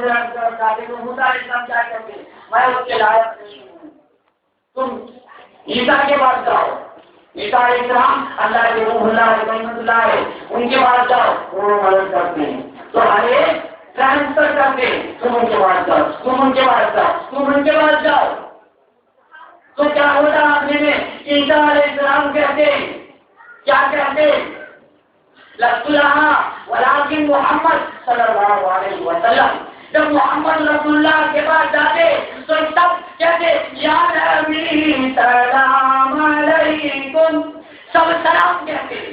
کیا کہتے ہیں میں اس کے لائق نہیں ہوں. تم عیسیٰ کے پاس جاؤ, عیسیٰ علیہ السلام اللہ کے روح اللہ ہے, رحمت اللہ ہے, ان کے پاس جاؤ, وہ مدد کرتے ہیں. تو ہر ایک ٹرانسفر کرتے ہیں, تم ان کے پاس جاؤ, تم ان کے پاس جاؤ, تم ان کے پاس جاؤ. تو کیا ہوتا آخری میں عیسیٰ علیہ السلام کہتے ہیں, کیا کہتے ہیں, لست لها ولكن محمد صلی اللہ علیہ وسلم. جب محمد رسول اللہ کے پاس جاتے تو سب کہتے یا نبی سلام علیکم, سب سلام کہتے,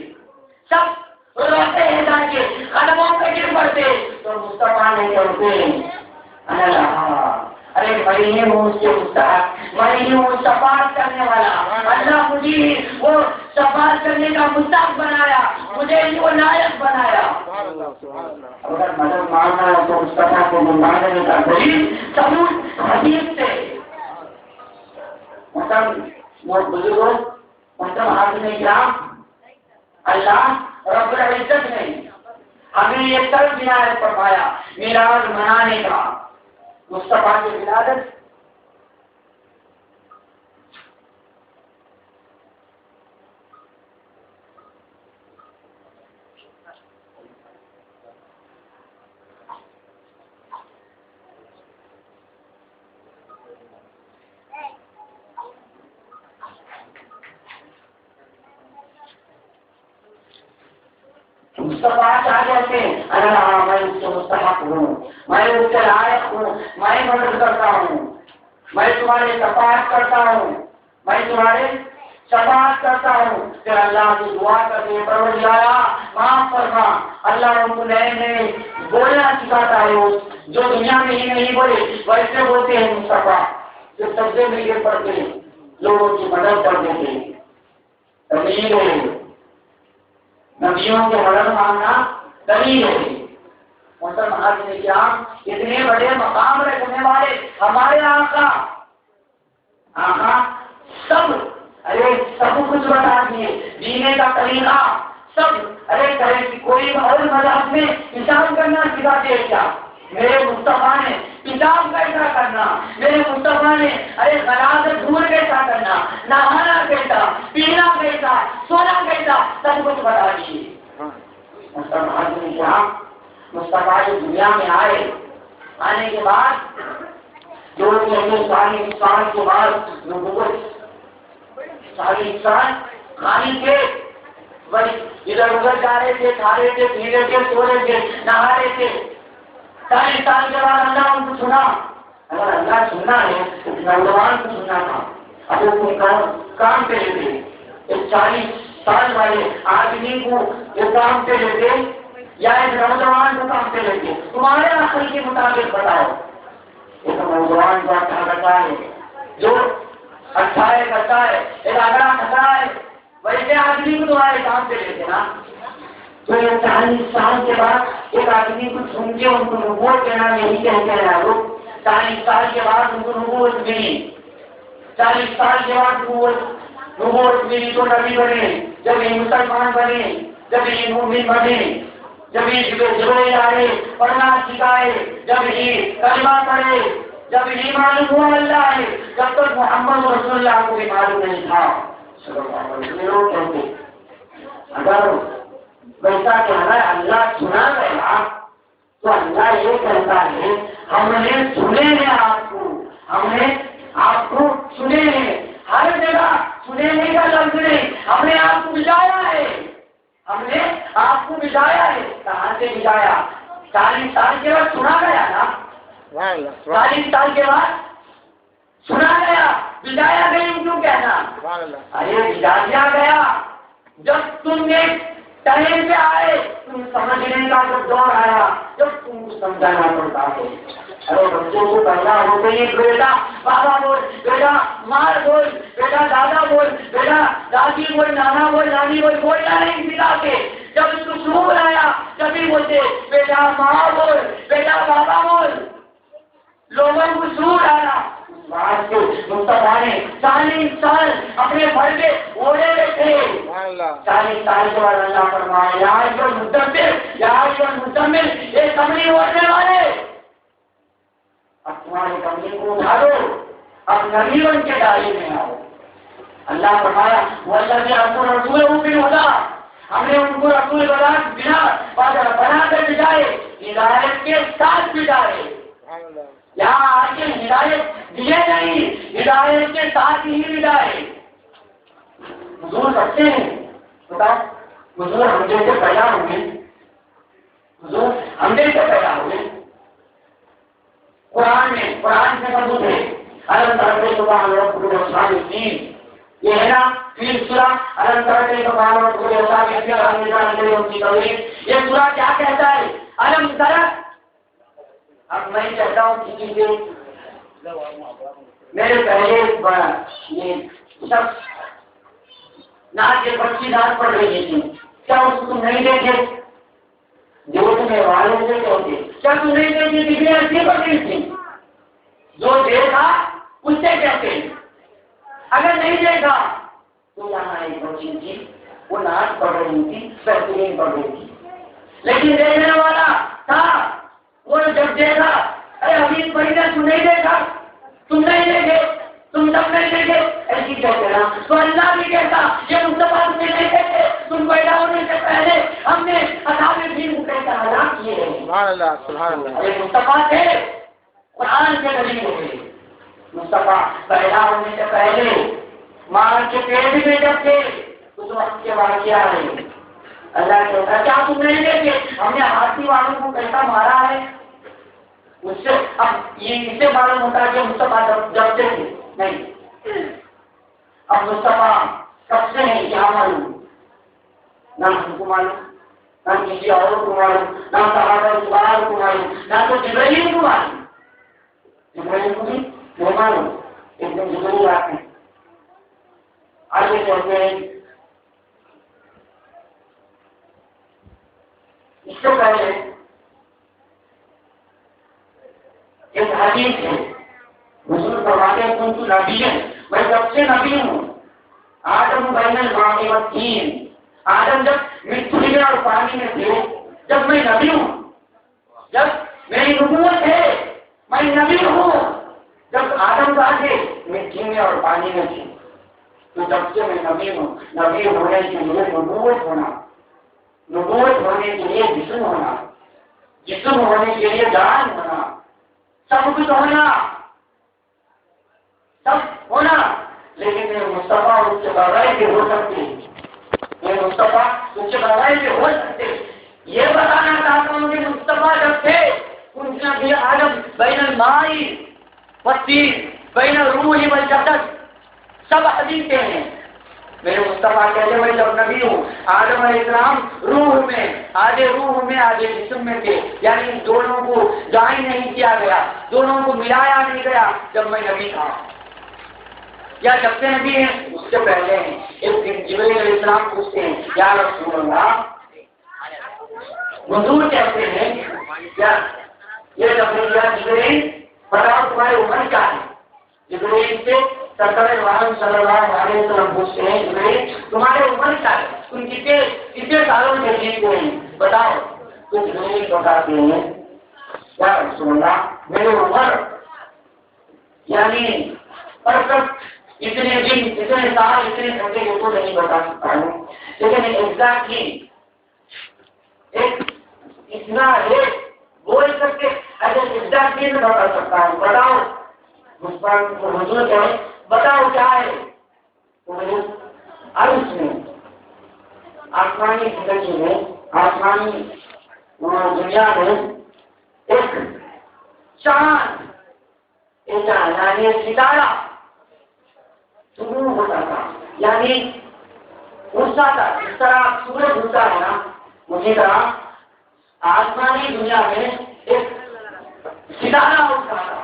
سب روتے ہیں جا کے قدموں پہ گر پڑتے. تو مصطفیٰ نے کہتے ارے میں ہوں اس کے مستحق, میں ہوں شفاعت کرنے والا, اللہ مجھے وہ شفاعت کرنے کا مستحق بنایا, مجھے وہ لائق بنایا. اگر مدد مانگنا ہے تو مصطفیٰ کو مانگنے کا دلیل ثبوت حدیث سے. بزرگوں حاضر کیا اللہ رب العزت نے ہمیں یہ طرز عنایت فرمایا میراث منانے کا. مصطفیٰ کی ولادت مصطفیٰ کیا کہتے ہیں, اللہ میں اس کے مستحق ہوں, میں اس کے لائق ہوں, میں مدد کرتا ہوں, میں تمہاری شفاعت کرتا ہوں, میں تمہارے شفاعت کرتا ہوں. پھر اللہ کی دعا کرتے پروردگار معاف فرما. اللہ ان کو نئے نئے بولنا سکھاتا ہے, جو دنیا میں ہی نہیں بولے ویسے بولتے ہیں مصطفیٰ. جو سجدے میں گر پڑتے ہیں لوگوں کی مدد کر دیتے ہیں. امیر ہے, نبیوں کے مدد مانگنا دلیل ہے. محترم حاضرین کرام, اتنے بڑے مقام رکھنے والے ہمارے آقا سب سب کچھ بتا دیے, جینے کا طریقہ سب. کوئی اور مذہب میں حساب کرنا سکھاتے ہیں کیا؟ میرے مصطفیٰ نے حساب کیسا کرنا, میرے مصطفیٰ نے غلاظت دور کیسا کرنا, نہانا کیسا, پینا کیسا, سونا کیسا, سب کچھ بتا دیے. مصطفیٰ جو دنیا میں آنے کے بعد جو ساری سال کے بعد ساری سال خالی تھے, ادھر ادھر جا رہے تھے, کھا رہے تھے, پی رہے تھے, سو رہے تھے, نہا رہے تھے. 40 سال کے بعد اللہ ان کو سنا. اگر اللہ سننا ہے تو نوجوان کو سننا تھا. اب وہ کام پہ لیتے 40 سال والے آدمی کو وہ کام پہ لیتے یا ایک نوجوان کو کام پہ لیتے؟ تمہارے عقل کے مطابق بتاؤ. ایک نوجوان کو اچھا کرتا ہے, جو اچھا ہے کرتا ہے, ایک اگلا کھتا ہے, ویسے آدمی کو تمہارے کام پہ لیتے نا. تو یہ 40 سال کے بعد ایک آدمی کو سن کے ان کو نبوت کہنا نہیں کہتے ہیں لوگ. 40 سال کے بعد ان کو نبوت ملی, 40 سال کے بعد نبوت ملی تو نبی بنے. جب یہ مسلمان بنے, جب یہ مومن بنے, جب یہ جبریل آئے پڑھنا سکھائے, جب یہ کلمہ پڑھے, جب یہ معلوم ہوا اللہ ہے. جب تک محمد رسول اللہ کو بھی معلوم نہیں تھا. لوگ کہتے اگر ویسا کہنا ہے اللہ سنا گیا تو اللہ یہ کہتا ہے ہم نے سنے ہیں آپ کو, ہم نے آپ کو سنے ہیں. ہر جگہ سنے کا لفظ نہیں, ہم نے آپ کو بجایا ہے, ہم نے آپ کو بجایا ہے. کہاں سے بجایا؟ 40 سال کے بعد سنا گیا نا, 40 سال کے بعد سنا گیا, بجایا نہیں کیوں کہنا؟ ارے بجا دیا گیا جب تم نے ٹائم پہ آئے, تم سمجھنے کا جب دور آیا, جب تم کو سمجھانا پڑتا ہے. ارے بچوں کو پیدا ہوتے ہی بیٹا بابا بول, بیٹا ماں بول, بیٹا دادا بول, بیٹا دادی بول, نانا بول, نانی بول, بولنا نہیں سکھاتے. جب اس کو شعور آیا تبھی بولتے بیٹا ماں بول, بیٹا بابا بول. لوگوں کو شعور آیا. مصطفیٰ نے 40 سال اپنے گھر کے اوڑے تھے. 40 سال کے بعد اللہ فرمایا یا مدثر, یا مزمل, یہ کمری اوڑھنے والے, تمہارے کمزور کو اٹھا دو، اب نبی بن کے داعی میں آؤ۔ اللہ فرمایا والذی ارسل رسولہ بالہدی، ہم نے ان کو رسول بنا کر بھیجائے، ہدایت کے ساتھ بھیجائے۔ یہاں آ کے ہدایت دیے نہیں، ہدایت کے ساتھ ہی بھیجائے۔ حضور رکھتے ہیں، بتاؤ حضور ہم جیسے پیدا ہوئے، حضور ہم جیسے پیدا ہوئے۔ قرآن سے ثبوت ہے، الم تر کیف فعل ربک باصحاب الفیل، یہ ہے نا فیل سورہ، الم تر کیف فعل ربک باصحاب الفیل۔ یہ سورہ کیا کہتا ہے؟ الم تر، اب میں کہتا ہوں کسی سے میرے پہلے یہ شخص ناچ کے بچی ناچ پڑھ رہی تھی، کیا اس کو نہیں دیکھے؟ جو تمہیں والوں سے کہتے کیا تم نہیں دیکھی تھی؟ ایسی پڑھ رہی تھی، جو دیکھا اس سے کہتے ہیں، اگر نہیں دیکھا تو یہاں ایک بچی تھی، وہ ناچ پڑھ رہی تھی، بہترین پڑھ رہی تھی، لیکن دیکھنے والا تھا، وہ جب دیکھا ارے ابھی پڑھی نے تم نہیں دیکھا، تم نہیں دیکھے، تم سب نہیں دیکھے، ایسی کہتے نا، تو اللہ بھی کہتا یہ مصطفیٰ تم نہیں دیکھے، تم پیدا ہونے سے پہلے ہم نے اصحاب الفیل کو کیسا ہلاک کیے ہیں۔ سبحان اللہ سبحان اللہ۔ ارے مصطفیٰ تھے، قرآن کے نبی ہوئے، مصطفیٰ پیدا ہونے سے پہلے ماں کے پیٹ میں جب تھے اس وقت کے واقعہ ہے۔ اللہ کہتا کیا تم نہیں دیکھے ہم نے ہاتھی والوں کو کیسا مارا ہے؟ اس سے اب یہ اس سے معلوم ہوتا ہے کہ مصطفیٰ جب سے تھے نہیں، اب مصطفیٰ کب سے ہیں کیا معلوم، نہ ہم کو معلوم، نہ کسی اور کو معلوم، نہ صحابہ کرام کو معلوم، نہ تو جبرائیل کو معلوم، جبرائیل کو بھی نہیں معلوم۔ ایک دن جبرائیل آتے ہیں، آگے کہتے ہیں اس سے پہلے ایک حدیث ہے، حضور فرماتے ہیں کنت نبیًا، میں سب سے نبی ہوں، آدم بین الماء والطین، آدم جب مٹی میں اور پانی میں تھے، جب میں نبی ہوں، جب میری نبوت ہے میں نبی ہوں، جب آدم تھے مٹی میں اور پانی میں تھے، تو جب سے میں نبی ہوں۔ نبی ہونے کے لیے نبوت ہونا، نبوت ہونے کے لیے جسم ہونا، جسم ہونے کے لیے جان ہونا، سب کچھ ہونا، سب ہونا، لیکن میرے مصطفیٰ اس سے بغیر بھی ہو سکتے، میرے مصطفیٰ اس سے بغیر بھی ہو سکتے۔ یہ بتانا چاہتا ہوں کہ مصطفیٰ جب تھے ان کے بھی آدم بین الماء والطین بین الروح والجسد، سب حدیثیں ہیں۔ میرے مصطفیٰ کہتے میں جب نبی ہوں، آدم علیہ السلام روح میں، آدھے روح میں آدھے جسم میں تھے، یعنی دونوں کو جوائن نہیں کیا گیا، دونوں کو ملایا نہیں گیا جب میں نبی تھا، یا جب سے نبی ہیں اس سے پہلے ہیں۔ ایک دن جبرائیل علیہ السلام پوچھتے ہیں یا رسول اللہ، حضور کہتے ہیں کیا یہ جبرائیل بتاؤ تمہاری عمر کیا ہے؟ جبرائیل سے سرکار عالم صلی اللہ علیہ وسلم پوچھتے ہیں جبرائیل تمہارے عمر کیا ہے، تم کتنے سالوں میں جیتے ہیں بتاؤ؟ تو جبرائیل بتاتے ہیں یا رسول اللہ میری عمر یعنی پرفیکٹ اتنے دن اتنے سال اتنے گھنٹے یہ تو نہیں بتا سکتا ہوں، لیکن ایگزیکٹلی ایک اتنا ریٹ بول سکتے ایسے ایگزیکٹلی میں بتا سکتا ہوں، بتاؤ حضور کہے بتاؤ کیا ہے؟ عرش میں آسمانی زندگی میں آسمانی دنیا میں ایک چاند یعنی ستارہ شروع ہوتا تھا، یعنی اٹھتا تھا، اس طرح سورج اٹھتا ہے نا اسی طرح آسمانی دنیا میں ایک ستارہ اٹھتا تھا۔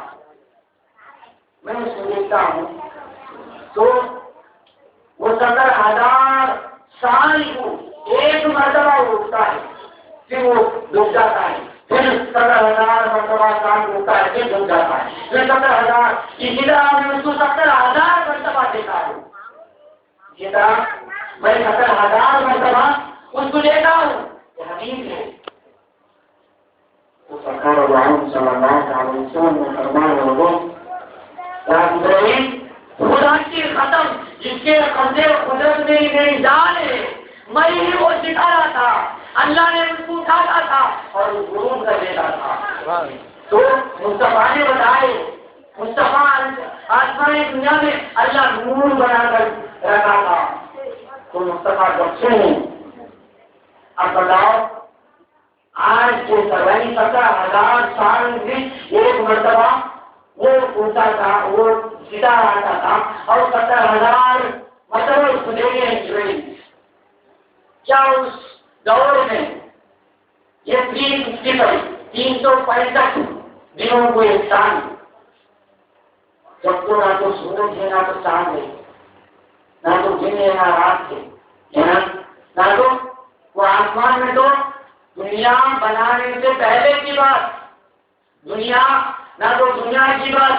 میں اس کو دیکھتا ہوں تو وہ 70,000 سال کو ایک مرتبہ اٹھتا ہے، پھر وہ ڈوب جاتا ہے، پھر 70,000 مرتبہ سال اٹھتا ہے، پھر ڈوب جاتا ہے، پھر 70,000، اسی طرح میں اس کو 70,000 مرتبہ دیکھا ہوں، اسی طرح میں 70,000 مرتبہ اس کو دیکھا ہوں۔ یہ حدیث ہے تو سرکار صلی اللہ علیہ وسلم نے فرمایا لوگوں میری جان ہے، میں ہی وہ سکھا رہا تھا، اللہ نے ان کو اٹھاتا تھا اور غروب کر دیتا تھا۔ تو مصطفیٰ نے بتائے، مصطفیٰ آسمان دنیا میں اللہ نور بنا کر رکھا تھا، تو مصطفیٰ کب سے ہیں؟ اب بتاؤ، آج کے 17,000 سال میں ایک مرتبہ وہ پوچھا تھا، وہ سیدھا آتا تھا اور 70,000 مرتبہ اس کو دیکھے ہیں۔ کیا اس دور میں یہ 365 دنوں کو ایک سال، جب تو نہ تو سورج ہے نہ تو چاند ہے، نہ تو دن ہے نہ رات ہے، نہ تو وہ آسمان میں تو دنیا بنانے سے پہلے کی بات، دنیا نہ تو دنیا کی بات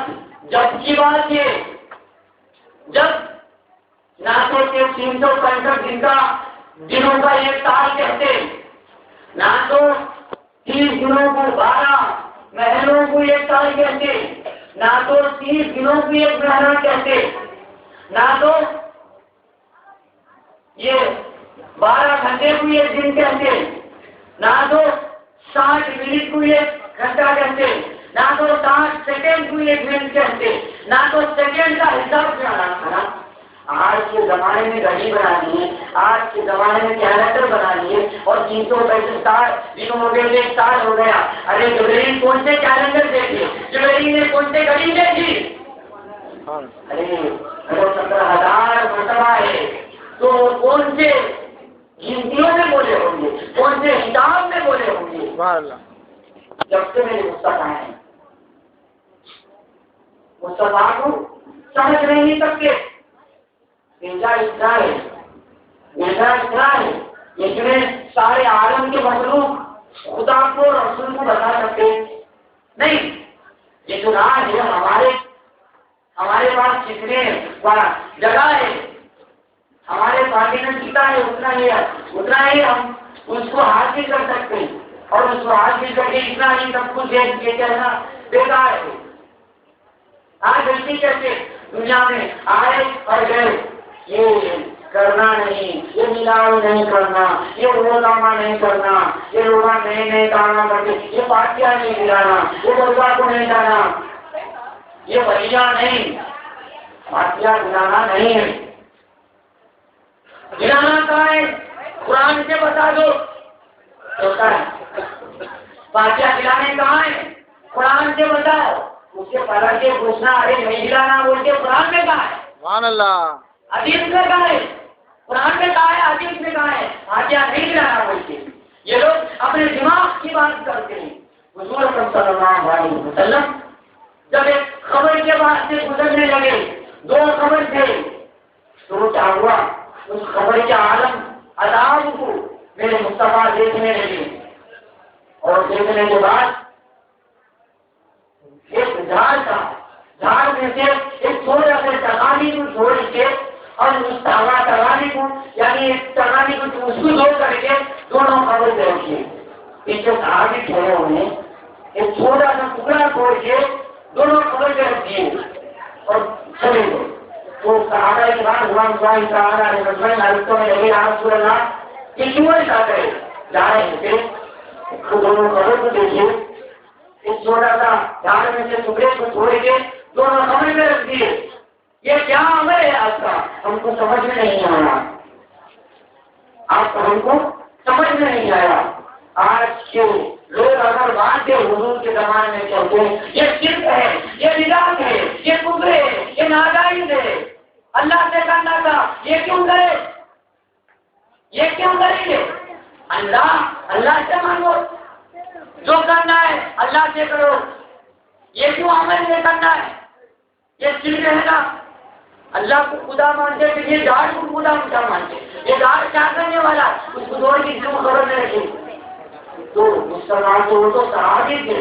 جب کی بات ہے، جب نہ تو 365 دن کا دنوں کا ایک سال کہتے، نہ تو 30 دنوں کو 12 مہینوں کو ایک سال کہتے، نہ تو 30 دنوں کو ایک مہینہ کہتے، نہ تو یہ 12 گھنٹے کو ایک دن کہتے، نہ تو 60 منٹ کو ایک گھنٹہ کہتے، نہ تو 60 سیکنڈ کو ایک منٹ کہتے، نہ تو سیکنڈ کا حساب کیا۔ آج کے زمانے میں گھڑی بنانی ہے، آج کے زمانے میں کیلنڈر بنانی ہے اور 365 دن ہو گئے، ایک سال ہو گیا۔ ارے جبریل کون سے کیلنڈر دیکھے، جبریل نے کون سے گھڑی دیکھی؟ ارے 70,000 مرتبہ ہے، تو کون سے گنتیوں میں بولے ہوں گے، کون سے حساب میں بولے ہوں گے؟ جب سے میرے مصطفیٰ ہیں، مصطفیٰ کو سمجھ نہیں سکتے، بھیجا اتنا ہے، بھیجا اتنا ہے، لیکن سارے عالم کے مخلوق خدا کو رسول کو بتا سکتے نہیں۔ یہ جو راج ہے ہمارے پاس کتنے جگہ ہے، ہمارے پارٹی میں کتنا ہے اتنا ہی ہم اس کو حاصل کر سکتے ہیں، اور اس کو حاصل کر کے اتنا ہی سب کچھ دیکھ کے کہنا بیکار ہے۔ آج غلطی کہتے دنیا میں آئے اور گئے، یہ کرنا نہیں، یہ ملاؤ نہیں کرنا، یہ وہ کام نہیں کرنا، یہ لوگ نئے کام کرتے، یہ پارٹیاں نہیں گرانا، یہ درگاہ کو نہیں جانا، یہ بھیا نہیں، پارٹیاں گرانا نہیں ہے۔ گرانا کہاں ہے؟ قرآن سے بتا دو ہوتا ہے۔ پارٹیاں گرانے کہاں ہے؟ قرآن سے بتاؤ۔ اس سے پہلے کے پوچھنا، ارے نہیں گرانا بول کے قرآن میں کہا ہے؟ سبحان اللہ۔ حدیث میں کہا ہے؟ قرآن میں کہا ہے، حدیث میں کہا ہے؟ پارٹیاں نہیں گرانا بول کے یہ لوگ اپنے دماغ کی بات کرتے ہیں۔ حضور صلی اللہ علیہ وسلم جب ایک خبر کے بعد سے گزرنے لگے، 2 خبر تھے، تو کیا ہوا؟ اس خبر کے عالم عذاب کو میرے مصطفیٰ دیکھنے لگے، اور دیکھنے کے بعد ایک جھاڑ میں سے ایک تھوڑا سا ٹکانی کو چھوڑ کے اور اس ٹکانی کو، یعنی ایک ٹکانی کو اس کو دو کر کے دونوں خبر دیکھیے، پیچھے صحابی کھڑے ہوئے، ایک چھوٹا سا ٹکڑا چھوڑ کے دونوں خبر کے رکھ دیے اور چلے گئے۔ تو صحابہ کرام رضوان اللہ تعالیٰ علیہ وسلم حضرتوں میں لگے، یا رسول اللہ یہ کیوں ایسا کرے؟ جا رہے تھے تو دونوں خبر کو دیکھیے، اس چھوٹا سا جھاڑ میں سے ٹکڑے کو چھوڑ کے دونوں خبر میں رکھ دیے، یہ کیا عمل ہے آپ کا؟ ہم کو سمجھ میں نہیں آیا، ہم کو سمجھ میں نہیں آیا۔ آج کے لوگ اگر بات کے حضور کے زمانے میں چلتے ہیں، یہ شرک ہے، یہ بدعت ہے، یہ کفر ہے، یہ ناجائز ہے، اللہ سے کرنا تھا، یہ کیوں کرے؟ یہ کیوں کریں گے؟ اللہ سے مانگو، جو کرنا ہے اللہ سے کرو، یہ کیوں عمل نہیں کرنا ہے؟ یہ شرک ہے نا۔ اللہ کو خدا مانتے کہ یہ جھاڑ کو خدا مانتے، یہ جھاڑ کیا کرنے والا، اس کو دوڑ کی کیوں خبر میں رکھے؟ تو مسلمان تو وہ تو صحابی تھے،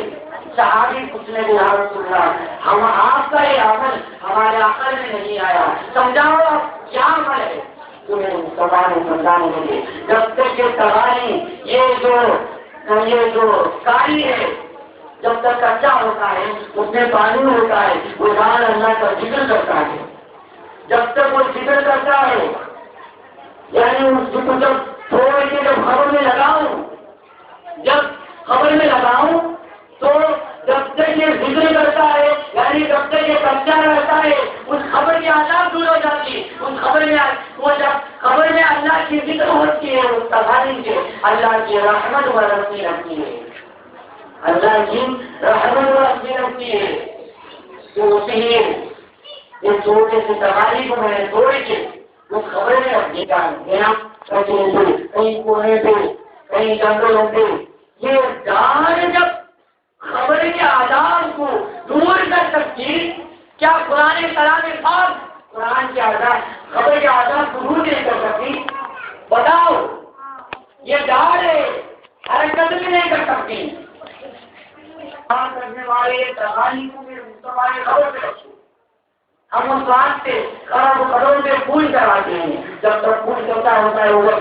صحابی پوچھنے کے یا رسول اللہ ہم آپ کا یہ عمل ہمارے عقل میں نہیں آیا، سمجھاؤ آپ کیا عمل ہے؟ تو میرے مسلمان سمجھانے لگے، جب تک یہ تباہی یہ جو کاری ہے جب تک کچا ہوتا ہے اس میں پانی ہوتا ہے، وہ جان اللہ کا ذکر کرتا ہے، جب تک وہ ذکر کرتا ہے یعنی اس کو جب چھوڑ کے جب خبر میں لگاؤں تو جب تک یہ ذکر کرتا ہے، یعنی جب تک یہ کچا رہتا ہے، اس خبر کی آداب دور ہو جاتی ہے. اس خبر میں وہ جب خبر میں اللہ کی ذکر ہوتی ہے، اس تباہی سے اللہ کی رحمت برستی رہتی ہے، اللہ کی رحمت برستی رہتی ہے. تو اسی لیے اس چھوٹے سے تباہی کو میں نے توڑ کے اس خبر میں اپنی گیا کہیں کونے پہ کہیں جنگلوں پہ یہ ڈال جب خبر کے آداب کو دور کر سکتی، کیا قرآن کلام پاک قرآن کے آداب خبر کے آداب کو دور نہیں کر سکتی؟ بتاؤ. یہ ڈال ہے حرکت بھی نہیں کر سکتی. کرنے والے تباہی کو میرے مصطفیٰ نے خبر پہ رکھو. ہم اس بات سے کروڑوں سے پھول کرواتے ہیں. جب تک پھول کرتا ہوتا ہے وہ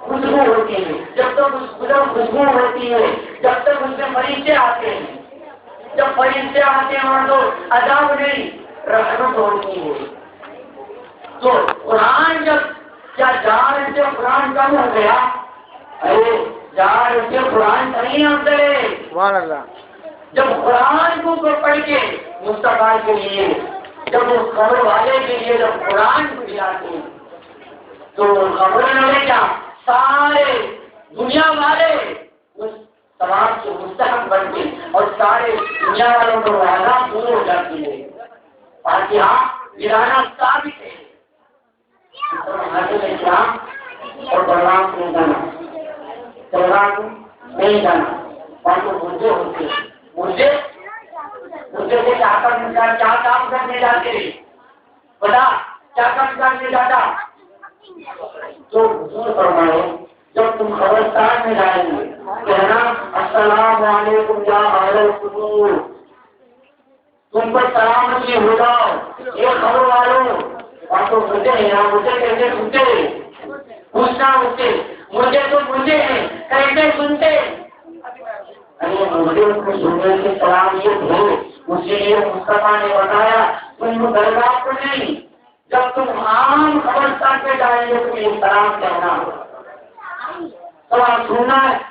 خوشبو ہوتی ہے، جب تک اس خوشبو ہوتی ہے، جب تک اس میں فرشتے آتے ہیں. جب فرشتے آتے ہیں وہاں تو عذاب نہیں رحمت ہوتی ہے. تو قرآن جب کیا جان سے قرآن کم ہو گیا؟ ارے جان سے قرآن نہیں ہوتے. جب قرآن کو پڑھ کے مصطفیٰ کے لیے، جب وہ خبر والے کے لیے جب قرآن کو دلاتے ہیں تو خبر والے کیا سارے دنیا والے اس ثواب سے مستحق بنتے اور سارے دنیا والوں کو وعدہ دور ہو جاتی ہے. فاتحہ گرانا ثابت ہے. اور بلرام کو نہیں جانا، بلرام کو نہیں جانا. اور تو مردے ہوتے ہیں، مردے سے کیا کام کرنے جاتے ہیں؟ بتا کیا کام کرنے جاتا؟ تو حضور فرمائے جب تم قبرستان میں جائیں گے کہنا السلام علیکم یا اہل القبور، تم پر سلامتی ہو جاؤ یہ خبر والوں. اور تو مجھے کیسے سنتے پوچھنا مجھے تو مجھے ہیں کیسے سنتے؟ ارے مجھے کو سننے سے سلام یہ تھے، اسی لیے مصطفیٰ نے بتایا تم درگاہ کو نہیں، جب تم عام قبرستان پہ جائیں گے تو یہ سلام کہنا ہوگا. سوال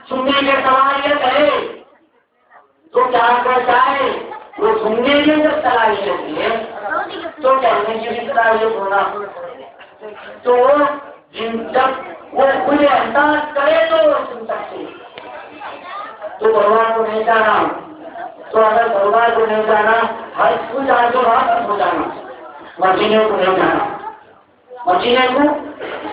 سننے کے صلاحیت ہے تو کیا کرتا ہے وہ سننے کی جب صلاحیت ہے تو کہنے کی بھی صلاحیت ہونا. تو جب وہ خود احساس کرے تو وہ سن سکتے. تو بھگوان کو نہیں جانا، تو اگر بھگوان کو نہیں جانا ہر کچھ آگے واپس ہو جانا. مدینے کو نہیں جانا، مدینے کو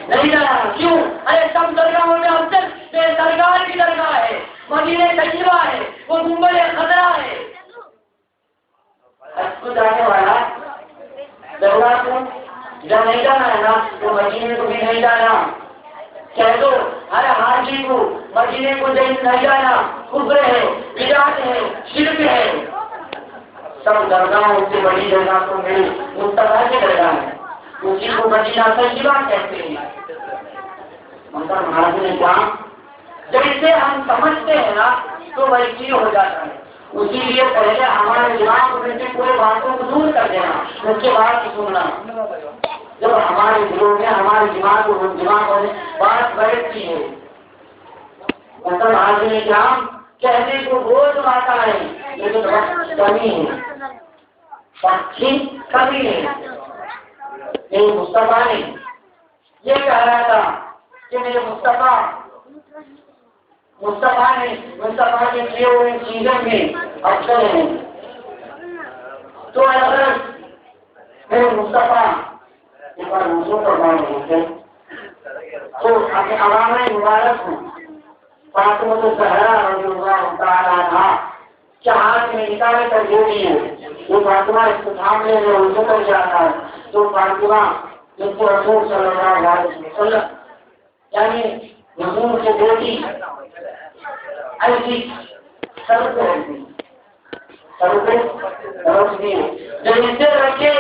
نہیں جانا. کیوں؟ ارے سب درگاہوں میں اب تک سرکار کی درگاہ ہے، مدینے طیبہ ہے، وہ گنبد خضرا ہے. ہر کچھ آنے والا درگاہ کو جب نہیں جانا ہے نا تو مدینے کو بھی نہیں جانا. کہہ دو ہر حاجی کو مدینے کو نہیں جانا کفر ہے، بدعت ہے، شرک ہے. سب درگاہوں سے بڑی جگہ کو میری مصطفیٰ کی درگاہ ہے، اسی کو مدینہ طیبہ کہتے ہیں. مطلب مہاراج نے کہا جیسے ہم سمجھتے ہیں نا تو ویسی ہو جاتا ہے. اسی لیے پہلے ہمارے دماغ میں سے پورے باتوں کو دور کر دینا، اس کے بعد سننا. جب ہمارے دلوں میں ہمارے دماغ میں بات بیٹھتی ہے مطلب آج نے کیا کہنے کو روز آتا ہے لیکن وقت کمی ہے، پکھی کمی ہے. میرے مصطفیٰ نے یہ کہہ رہا تھا کہ میرے مصطفیٰ نے کیے ہوئے چیزوں میں افضل ہیں. تو اگر میرے مصطفیٰ ایک بار وضو فرمائے ہوتے تو اپنے عوام مبارک ہوں فاطمہ الزہرا رضی اللہ تعالیٰ عنہا کے ہاتھ میں نکالے کر دے دیے. وہ فاطمہ اس کو تھام لے میں وضو کر جاتا ہے تو فاطمہ جس کو رسول صلی اللہ علیہ وسلم یعنی حضور کے بیٹی ایسی سر پہ رکھتی جب اسے رکھے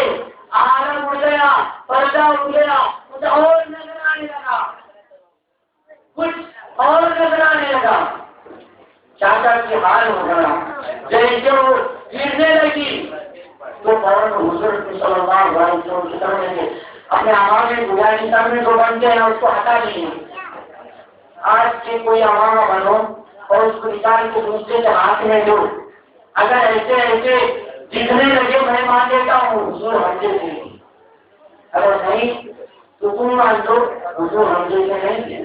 عالم اڑ گیا، پردہ اڑ گیا، کچھ اور نظر آنے لگا، چاچا کی حال ہو گیا. جیسے وہ گرنے لگی تو فوراً حضور صلی اللہ علیہ وسلم کی طرف سے اپنے عوام میں گزار انسان میں جو بنتے ہیں اس کو ہٹا دیے. آج کے کوئی عوام بنو اور اس کو نکال کے دوسرے کے ہاتھ میں دو. اگر ایسے ایسے دکھنے لگے میں مان دیتا ہوں حضور حمزے سے, اگر نہیں تو تم مان دو حضور حمزے سے نہیں تھے.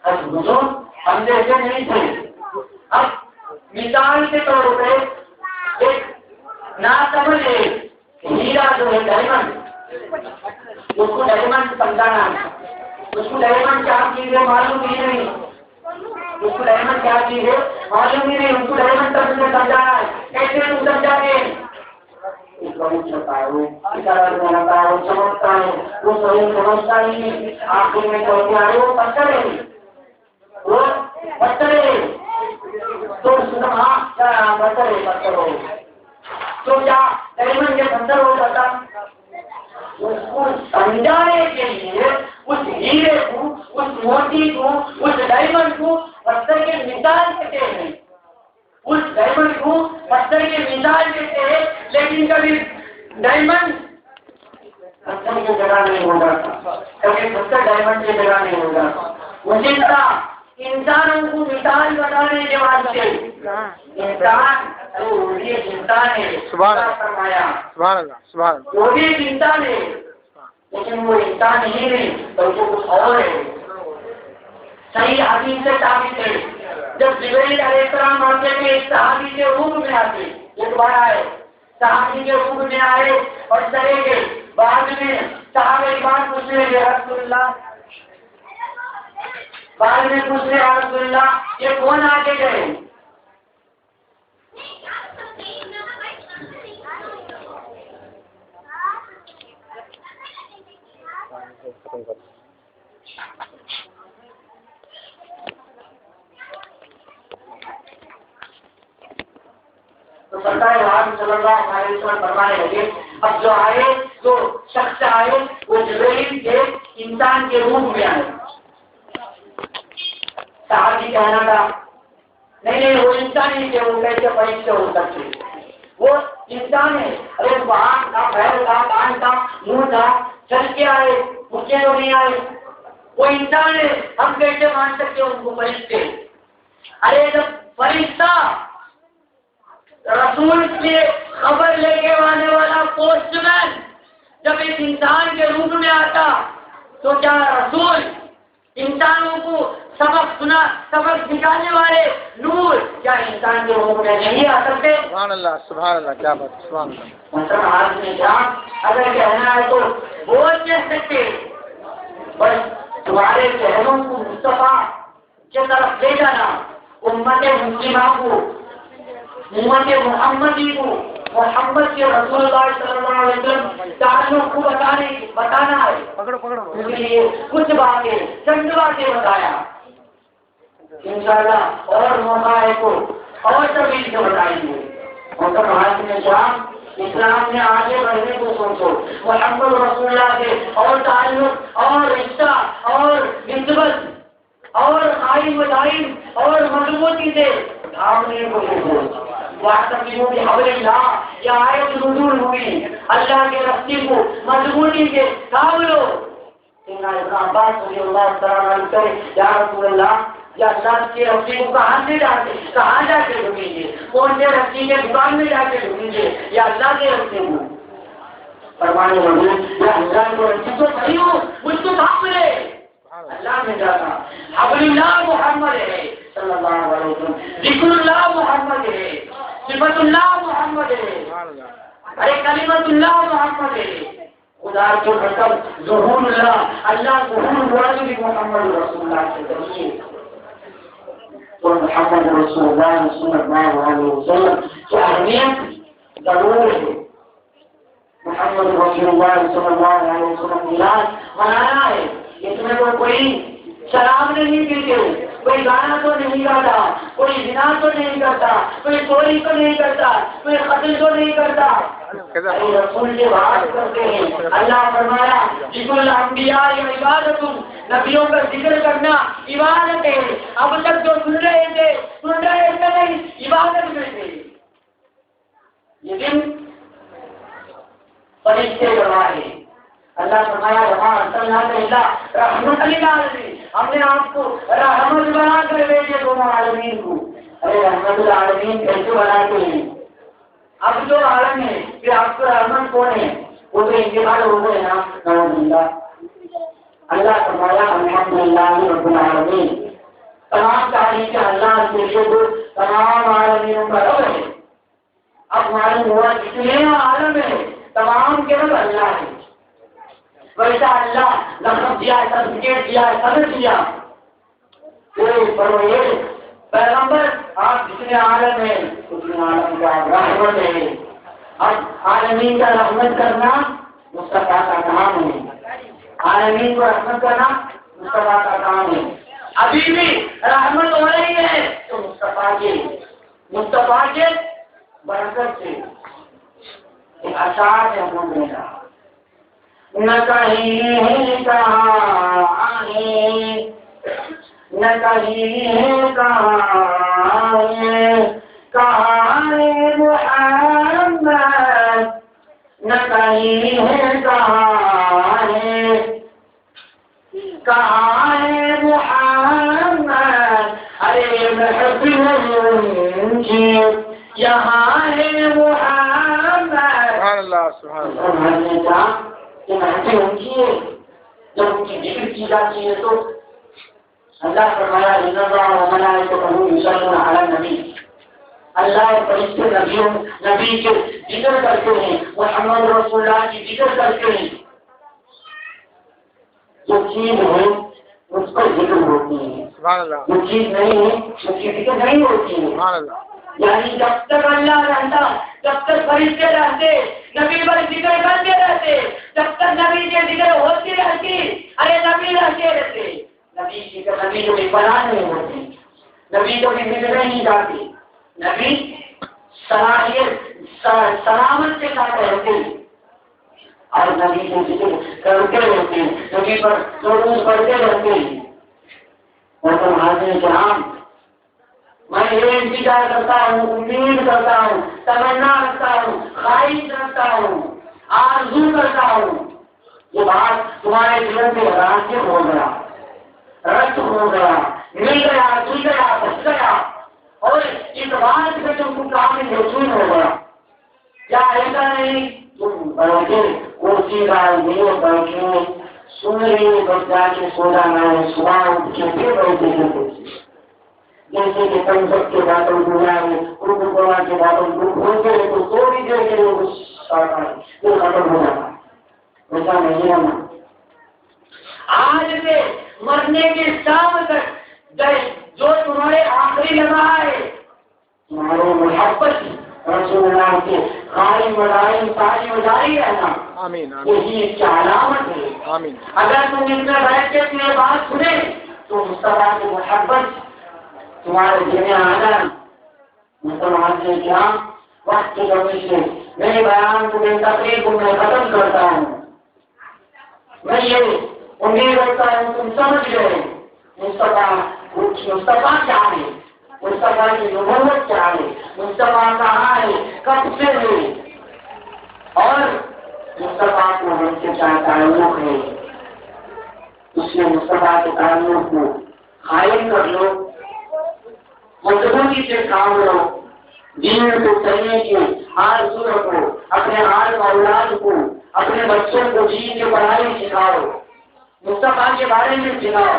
اب حضور حمزے سے نہیں تھے. اب مثال کے طور پہ ایک نہ سمجھ ہیرا جو ہے ڈائمنڈ, اس کو ڈائمنڈ سمجھانا, اس کو ڈائمنڈ کیا چیز ہے معلوم ہی نہیں, اس کو ڈائمنڈ کیا چیز ہے معلوم ہی نہیں, اس کو ڈائمنڈ تب سے سمجھانا ہے. کیسے تم سمجھا گے سمجھتا ہے وہ صحیح سمجھتا ہی آخر میں کہتے آئے وہ پتھر ہے, وہ پتھر ہے تو ہاں پتھر ہے, پتھر ہو تو کیا ڈائمنڈ کے پتھر ہو جاتا. اس کو سمجھانے کے لیے اس ہیرے کو, اس موتی کو, اس ڈائمنڈ کو پتھر کے مثال دیتے ہیں, اس ڈائمنڈ کو پتھر کے مثال دیتے ہیں, لیکن کبھی ڈائمنڈ پتھر کی جگہ نہیں ہو جاتا, کبھی پتھر ڈائمنڈ کی جگہ نہیں ہو جاتا. اسی طرح انسانوں کو مثال بتانے کے واسطے انسان یہ انسان ہے, فرمایا وہ بھی ایک انسان ہے, لیکن وہ انسان ہی نہیں بلکہ کچھ اور ہے. صحیح حدیث سے ثابت ہے, جب جبریل علیہ السلام آتے تھے ایک صحابی کے روح میں آتے, ایک بار آئے صحابی کے روح میں آئے اور چلے گئے. بعد میں صحابہ ایک بات پوچھنے لگے رسول اللہ, بعد میں پوچھنے رسول اللہ یہ کون آگے گئے. تو سرکار صلی اللہ علیہ وسلم فرمانے لگے اب جو آئے جو شخص آئے وہ جبریل کے انسان کے روح میں آئے. صحابی کہنا تھا نہیں وہ انسان ہی تھے, وہ کیسے فرشتے ہو سکتے, وہ انسان ہے. ارے وہ آنکھ تھا, پیر تھا, کان تھا, منہ تھا, چل کے آئے, اٹھے تو نہیں آئے, وہ انسان ہے, ہم کیسے مان سکتے ان کو فرشتے. ارے جب فرشتہ رسول سے خبر لے کے آنے والا پوسٹ مین جب ایک انسان کے روپ میں آتا تو کیا رسول انسانوں کو سبق سکھانے والے نور کیا انسان کے روپ میں نہیں آ سکتے. سبحان اللہ کیا بات, سبحان اللہ. مطلب آج میں اگر کہنا ہے تو بول کہہ سکتے, بس تمہارے چہروں کو مصطفیٰ کی طرف لے جانا, امت مسلمہ کو, امت محمدی کو محمد کے رسول اللہ صلی اللہ علیہ وسلم تعلق کو بتانا ہے. کچھ باتیں چند باتیں بتایا انشاءاللہ اور موقع کو اور تبدیل سے بتائیں گے. مطلب آج میں شام اسلام میں آگے بڑھنے کو سوچو, محمد رسول اللہ سے اور تعلق اور رشتہ اور نسبت اور قائم و دائم اور مضبوطی سے تھامنے کو سوچو. واعتصموا بحبل اللہ یہ آیت نزول ہوئی, اللہ کے رسی کو مضبوطی سے تھام لو. ابن عباس رضی اللہ تعالیٰ عنہ کہے یا رسول اللہ یا اللہ کے رسی کو کہاں جا کے ڈھونڈیں گے, کون سے رسی کے دکان میں جا کے ڈھونڈیں گے یا اللہ کے رسی کو. فرمانے لگے یا اللہ کو رسی کو صحیح ہو مجھ کو تھام لے, اللہ میں جاتا حبل اللہ محمد ہے صلی اللہ علیہ وسلم, ذکر اللہ محمد ہے, صفت اللہ محمد ہے, ارے کلمت اللہ محمد ہے. خدا کے مطلب ظہور اللہ ظہور ہوا بھی محمد رسول اللہ سے کریے. تو محمد رسول اللہ صلی اللہ علیہ وسلم کی اہمیت ضرور ہے. محمد رسول اللہ صلی اللہ علیہ وسلم میلاد منانا ہے. اس میں تو کوئی شراب نہیں پیتے, کوئی گانا تو نہیں گاتا, کوئی زنا تو نہیں کرتا, کوئی چوری تو نہیں کرتا, کوئی قتل تو نہیں کرتا, رسول کی بات کرتے ہیں. اللہ فرمایا ذکر الانبیاء عبادت, نبیوں کا ذکر کرنا عبادت ہے. اب تک جو سن رہے تھے نہیں, عبادت میں تھے. لیکن فرشتے گواہ ہیں, اللہ فرمایا وما ارسلناک الا رحمۃ للعالمین، ہم نے آپ کو رحمت بنا کر بھیجے دونوں عالمین کو۔ ارے رحمت العالمین کیسے بناتے ہیں؟ اب جو عالم ہے کہ آپ کو رحمت کون ہے؟ وہ تو انتقال ہو گئے نا، نعوذ باللہ۔ اللہ فرمایا الحمدللہ رب العالمین، تمام تعریفیں اللہ کے لیے جو تمام عالمینوں کا رب ہے۔ اب معلوم ہوا جتنے عالم ہے تمام کے رب اللہ ہے۔ ویسا اللہ لقب دیا ہے، سرٹیفکیٹ دیا ہے، صدر دیا۔ پیغمبر آپ جتنے عالم ہیں اتنے عالم کا رحمت ہے۔ اب عالمین کا رحمت کرنا مصطفیٰ کا کام ہے، عالمین کو رحمت کرنا مصطفیٰ کا کام ہے۔ ابھی بھی رحمت ہو رہی ہے تو مصطفیٰ کے برکت سے۔ ایک اشعار ہے بولنے کا، نہ کہیں کہاں ہے، نہ کہیں کہاں ہے، کہاں ہے محمد، نہ کہیں کہاں ہے، کہاں ہے محمد، ارے محفل کی یہاں ہے محمد۔ سبحان اللہ سبحان اللہ۔ کہ محفل ان کی ہے، جب ان کی ذکر کی جاتی ہے تو اللہ فرمایا ان اللہ وملائکتہ یصلون علی النبی، اللہ اور فرشتے نبی کے ذکر کرتے ہیں، محمد رسول اللہ کی ذکر کرتے ہیں۔ جو چیز ہے اس پر ذکر ہوتی ہے، سبحان اللہ جو چیز نہیں ہے اس کی ذکر نہیں ہوتی ہے۔ سبحان اللہ۔ یعنی جب تک اللہ رہتا، جب تک فرشتے رہتے، نبی پر ذکر کرتے رہتے، جب تک نبی کے ذکر ہوتی رہتی، ارے نبی رہتے رہتے، نبی کو بھی بنا نہیں ہوتے، نبی کو بھی بگڑے نہیں جاتے، نبی سلامت کے ساتھ رہتے اور نبی کے ذکر کرتے رہتے، نبی پر درود پڑھتے رہتے۔ اور حاضر کرام، میں یہ انتظار کرتا ہوں، امید کرتا ہوں، تمنا رکھتا ہوں، خواہش رکھتا ہوں، آرزو کرتا ہوں، یہ بات تمہارے دلوں کے راستے ہو گیا، رد ہو گیا، مل گیا، جل گیا، بچ گیا، اور اس بات میں تم کو کامل یقین ہو گیا۔ کیا ایسا نہیں تم بیٹھے کرسی کا یہ بیٹھے سن رہے بس جا کے سونا میں صبح اٹھ کے پھر بیٹھے تھے، جیسے کہ کم سب کے باتوں گنا ہے، اردو کولا کے باتوں بھولتے ہیں تو تھوڑی دیر کے لیے وہ ختم ہو جاتا ہے، ویسا نہیں ہونا۔ آج سے مرنے کے شام تک جو تمہارے آخری لمحہ ہے، تمہارے محبت رسول اللہ کے قائم ودائم تاری وجاری رہنا، آمین یہی اس کی علامت ہے۔ آمین۔ اگر تم اس میں بیٹھ کے یہ بات سنے تو مصطفیٰ کی محبت تمہارے دل میں آنا۔ مسلمان سے کیا وقت کی کمی سے میرے بیان کو میری تقریر کو میں ختم کرتا ہوں۔ میں یہ امید کرتا ہوں تم سمجھ گئے مصطفیٰ کیا ہے، مصطفیٰ کی نبوت کیا ہے، مصطفیٰ کہاں ہے، کب سے ہے، اور مصطفیٰ کو ہم سے کیا تعلق ہے۔ اس لیے مصطفیٰ کے تعلق کو قائم کر لو، مضبوطی سے کام لو، دین کو چلنے کی آرزو رکھو، اپنے آل اولاد کو، اپنے بچوں کو دین کی پڑھائی سکھاؤ، مصطفیٰ کے بارے میں سکھاؤ۔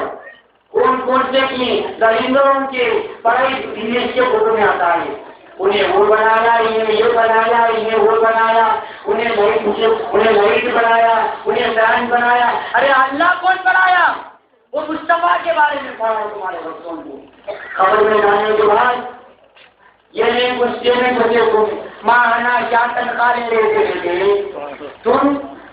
کون سے کی زمینوں کے پڑھائی انگلش کے بک میں آتا ہے، انہیں وہ بنایا، انہیں یہ بنایا، انہیں وہ بنایا، انہیں لائٹ بنایا، انہیں فین بنایا۔ ارے اللہ کون بنایا؟ وہ مصطفیٰ کے بارے میں پڑھا تمہارے بچوں کو۔ خبر میں جانے کے بعد یہ نہیں کچھ نہیں سکے تم ماہانہ کیا تنخواہ لیتے تھے، تم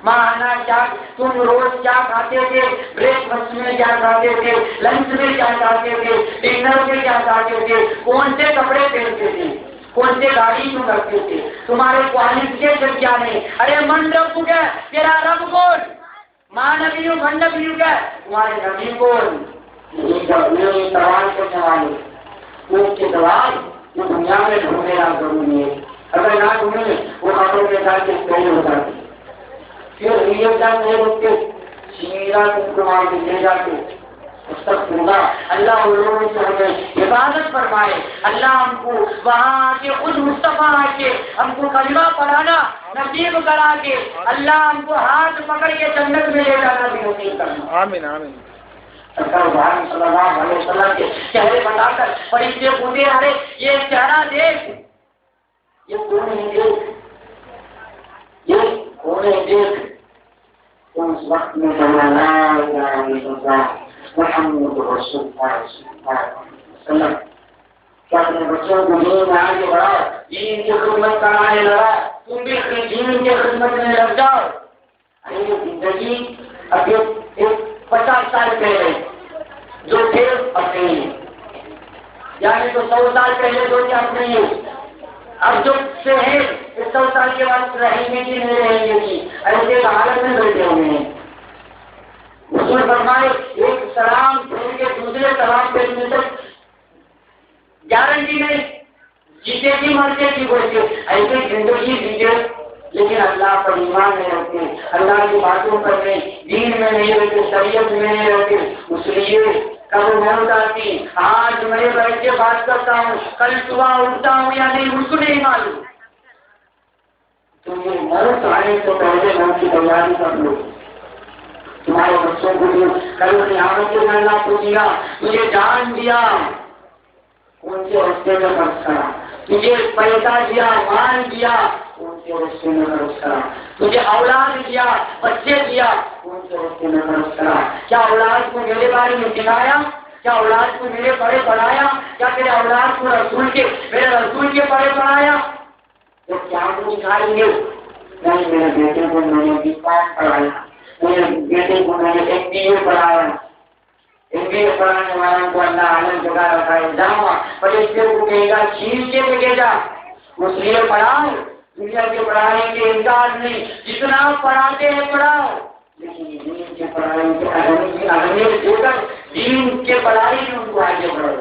ماہانہ کیا، تم روز کیا کھاتے تھے، بریک فاسٹ میں کیا کھاتے تھے، لنچ میں کیا کھاتے تھے، ڈنر میں کیا کھاتے تھے، کون سے کپڑے پہنتے تھے، کون سے گاڑی میں کرتے تھے، تمہارے کوالیفیکیشن کیا نہیں۔ ارے من رب کیا، تیرا رب کون؟ ماں نبی ہوں، من نبی ہوں، کیا تمہارے نبی کون؟ یہ سوال کرنے والے اس کے سوال جو دنیا میں ڈھونڈنا ضروری ہے، اگر نہ ڈھونڈے وہ خبروں کے ساتھ پہلے ہو جاتے۔ پھر طبیعت جان نہیں رکھتے سیدھا تم کو وہاں پہ لے جاتے اللہ علوم سے ہمیں حفاظت فرمائے. اللہ ہم کو وہاں کے خود مصطفیٰ آ کے ہم کو کلمہ پڑھانا نصیب کرا کے اللہ ہم کو ہاتھ پکڑ کے جنت میں لے جانا بھی نصیب کرنا. آمین آمین. سرکار صلی اللہ علیہ وسلم کے چہرے بتا کر فرشتے پوچھتے ارے یہ چہرہ دیکھ یہ کون ہے دیکھ یہ کون ہے دیکھ. تو اس وقت میں لا الہ الا اللہ محمد رسول اللہ صلی اللہ علیہ وسلم کیا اپنے بچوں کو دین میں آگے بڑھاؤ, دین کی خدمت کرانے لگا, تم بھی اپنی دین کی خدمت میں لگ جاؤ. ارے زندگی اب ایک 50 سال پہلے جو تھے اب نہیں ہے, یعنی تو 100 سال پہلے جو تھے اب نہیں ہے. اب جو سے ہے 100 سال کے بعد رہیں گے کہ نہیں رہیں گے کہ ایسے حالت میں بیٹھے ہوئے ہیں. رسول فرمائے ایک سلام پھر کے دوسرے سلام پہ تک گارنٹی نہیں, جیتے بھی مرتے کی بولتے ایسے زندگی جیتے لیکن اللہ پر ایمان نہیں رکھتے, اللہ کی باتوں پر نہیں, دین میں نہیں رہتے, شریعت میں نہیں رہتے. اس لیے کب موت آتی آج میں بیٹھ کے بات کرتا ہوں کل صبح اٹھتا ہوں یا نہیں مجھ کو نہیں معلوم. تو یہ موت آنے سے پہلے موت کی تیاری کر لو. تمہارے بچوں کو بھی کل قیامت کے دن اللہ پوچھے گا تجھے جان دیا کون سے راستے میں خرچ کرا, تجھے پیسہ دیا مال دیا کون سے راستے میں خرچ کرا, تجھے اولاد دیا بچے دیا کون سے راستے میں خرچ کرا. کیا اولاد کو میرے بارے میں سکھایا, کیا اولاد کو میرے پڑھے پڑھایا, کیا میرے اولاد کو میرے رسول کے پڑھے پڑھایا. تو کیا وہ سکھائیں گے نہیں میرے بیٹے کو میں نے بکاس پڑھایا, میرے بیٹے کو میں نے ایک بی اے پڑھایا, ایک بی اے پڑھانے والوں کو اللہ عالم جگہ رکھائے جاؤں پر اس کو کہے گا چھین کے لے جا. اس لیے پڑھاؤ, دنیا کے پڑھانے کے انکار نہیں, جتنا آپ پڑھاتے ہیں پڑھاؤ لیکن دین کے پڑھائی کی اہمیت دے کر دین کے پڑھائی میں ان کو آگے بڑھو.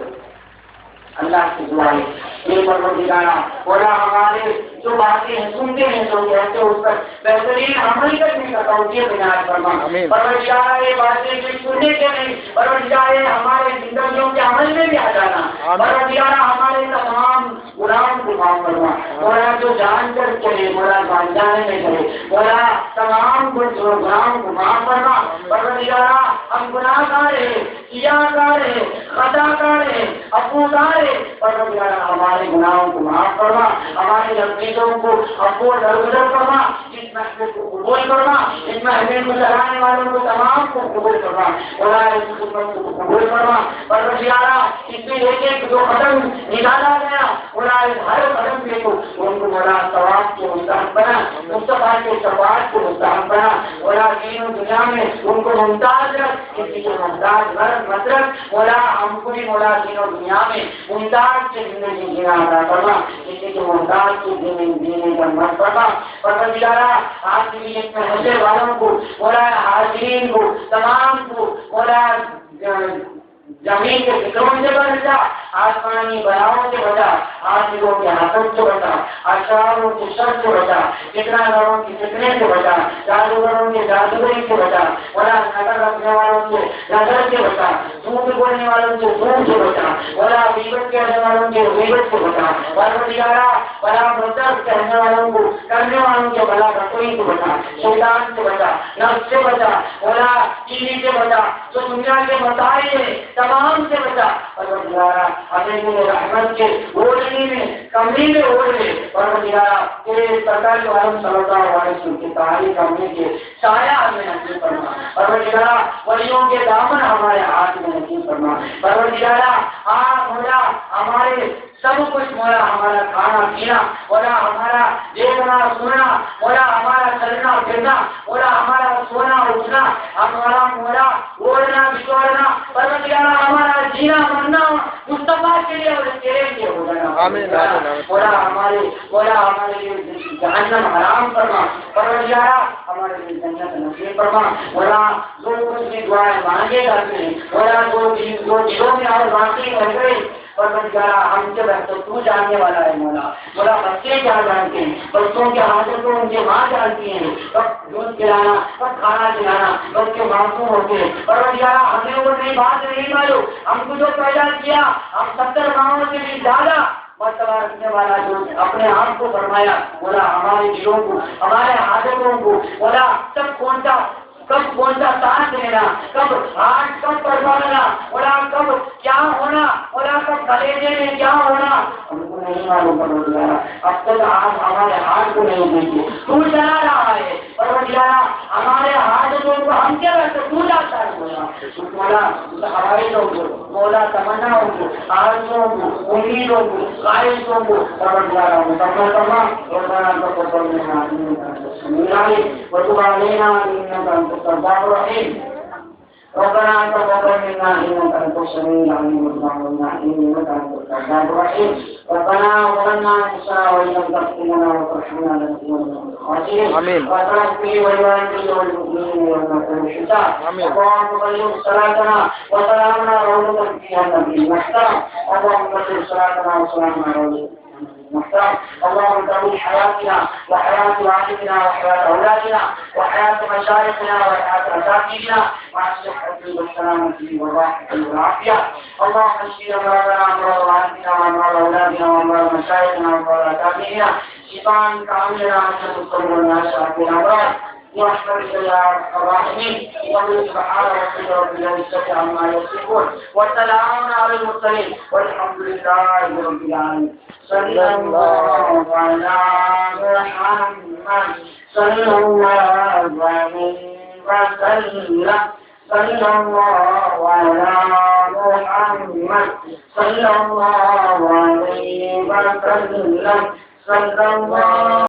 اللہ کی دعا ہے یہ پروردگارا اور ہمارے جو باتیں سنتے ہیں جو کہتے ہیں اس پر بہترین عمل کرنے کا توفیق عنایت فرما. پروردگارا یہ باتیں بھی سننے کے نہیں, پروردگارا ہمارے زندگیوں کے عمل میں بھی آ جانا. پروردگارا ہمارے تمام غلام کو معاف فرما. مولا جو جان کر چلے مولا جانے میں کرے مولا تمام غلام کو معاف فرما. پروردگارا ہم گناہ گار ہیں, کیا کار ہیں, خطا کار ہیں, افوزار ہیں. پروردگارا ہمارے گناہوں کو معاف فرما, ہمارے نزدیکوں کو افو درگزر فرما, اس محفل کو قبول فرما, اس محفل کو چلانے والوں کو تمام کو قبول فرما. مولا اس خدمت کو قبول فرما. پروردگارا اس میں ایک جو قدم نکالا گیا مولا ہر قدم پہ تو ان کو مولا ثواب کے مستحق بنا, مصطفیٰ کے شفاعت کو مستحق بنا. مولا دین و دنیا میں ان کو ممتاز رکھ, کسی کو ممتاز مت رکھ. مولا ہم کو بھی مولا دین و دنیا میں ممتاز کی زندگی جینا عطا فرما, کسی کو ممتاز کی جینے کا مت فرما. پروردگارا آج کی اس محفل والوں کو مولا حاضرین کو تمام کو مولا زمین کے فکروں سے بچا, آسمانی بلاؤں سے بچا, حاضروں کے حسد سے بچا, اشراروں کے شر سے بچا, فتنہگروں کی فتنے سے بچا, جادوگروں کے جادوگری سے بچا. مولا نظر رکھنے والوں سے نظر سے بچا, جھوٹ بولنے والوں سے جھوٹ سے بچا. مولا غیبت کرنے والوں کے غیبت سے بچا. پروردگارا بلا مدد کرنے والوں کو کرنے والوں کے بلا رسوئی سے بچا, شیطان سے بچا, نفس سے بچا. مولا چیزی سے بچا, جو دنیا کے مسائل تمام سے بچا. پروردگارا اپنے رحمت کے اوڑھنے میں کمری میں اوڑھے. پروردگارا تیرے سرکار عالم صلی اللہ علیہ وسلم کی تعریف کرنے کے سایہ ہمیں نصیب فرما. پروردگارا ولیوں کے دامن ہمارے ہاتھ میں نصیب فرما. پروردگارا آپ مولا ہمارے سب کچھ مولا ہمارا کھانا پینا مولا ہمارا دیکھنا سننا مولا ہمارا چلنا پھرنا مولا ہمارا سونا اٹھنا ہمارا مولا اوڑھنا بچوڑنا پروردگارا ہمارا جینا مرنا مصطفیٰ کے لیے اور تیرے لیے ہو جانا. آمین. مولا ہمارے لیے جہنم حرام فرما. پروردگارا ہمارے لیے جنت نصیب فرما. مولا جو کچھ بھی دعائیں مانگے جاتے ہیں مولا جو دلوں میں اور باقی رہ گئے پروردگارہ ہم سے بہتر تو جاننے والا ہے مولا. مولا بچے کیا جانتے ہیں, بچوں کے حاجتوں ان کی ماں جانتی ہیں, کب دودھ پلانا کب کھانا کھلانا, بچے معصوم ہوتے ہیں. پروردگارہ ہمیں وہ نئی بات نہیں معلوم, ہم کو جو پیدا کیا ہم 70 گاؤں سے بھی زیادہ مرتبہ رکھنے والا جو اپنے آپ کو فرمایا مولا ہمارے دلوں کو ہمارے حاجتوں کو مولا کب کون سا سانس لینا, کب ہاتھ کب پڑھوانا مولا, کب کیا ہونا مولا, کب کلیجے میں کیا ہونا ہم کو نہیں معلوم. پروردگارہ اب تک آپ ہمارے ہاتھ کو نہیں دیکھے, تو چلا رہا ہے. پروردگارہ ہمارے حاجتوں کو ہم کیا کرتے تو جاتا ہے مولا. ہمارے لوگ مولا تمناؤں کو آرزوؤں کو امیدوں کو خواہشوں کو پروردگارہ مکمل کرنا. ربنا تقبل منا انك انت السميع العليم وتب علينا انك انت التواب الرحيم. ربنا تقبل منا انك انت السميع العليم وتب علينا انك انت التواب الرحيم. ربنا ظلمنا انفسنا وان لم تغفر لنا وترحمنا لنكونن من الخاسرين. آمين. واغفر لي ولوالدي والمؤمنين يوم يقوم الحساب. اللهم بلغ صلاتنا وسلامنا روضة فيها النبي المحترم. اللهم بلغ صلاتنا وسلامنا روضة محترم. اللهم طول حياتنا وحياة والدنا وحياة أولادنا وحياة مشايخنا وحياة أساتذتنا مع الصحة والسلامة والراحة والعافية. اللهم اشف أمراضنا وأمراض والدنا وأمراض أولادنا وأمراض مشايخنا وأمراض أساتذتنا شفاء كاملا عاجلا مستمرا والناس في الأمراض برحمتك يا ارحم الراحمين. وقل سبحان ربك رب العزة عما يصفون وسلام على المرسلين والحمد لله رب العالمين. صلى الله على محمد صلى الله عليه وسلم. صلى الله على محمد صلى الله عليه وسلم. صلى الله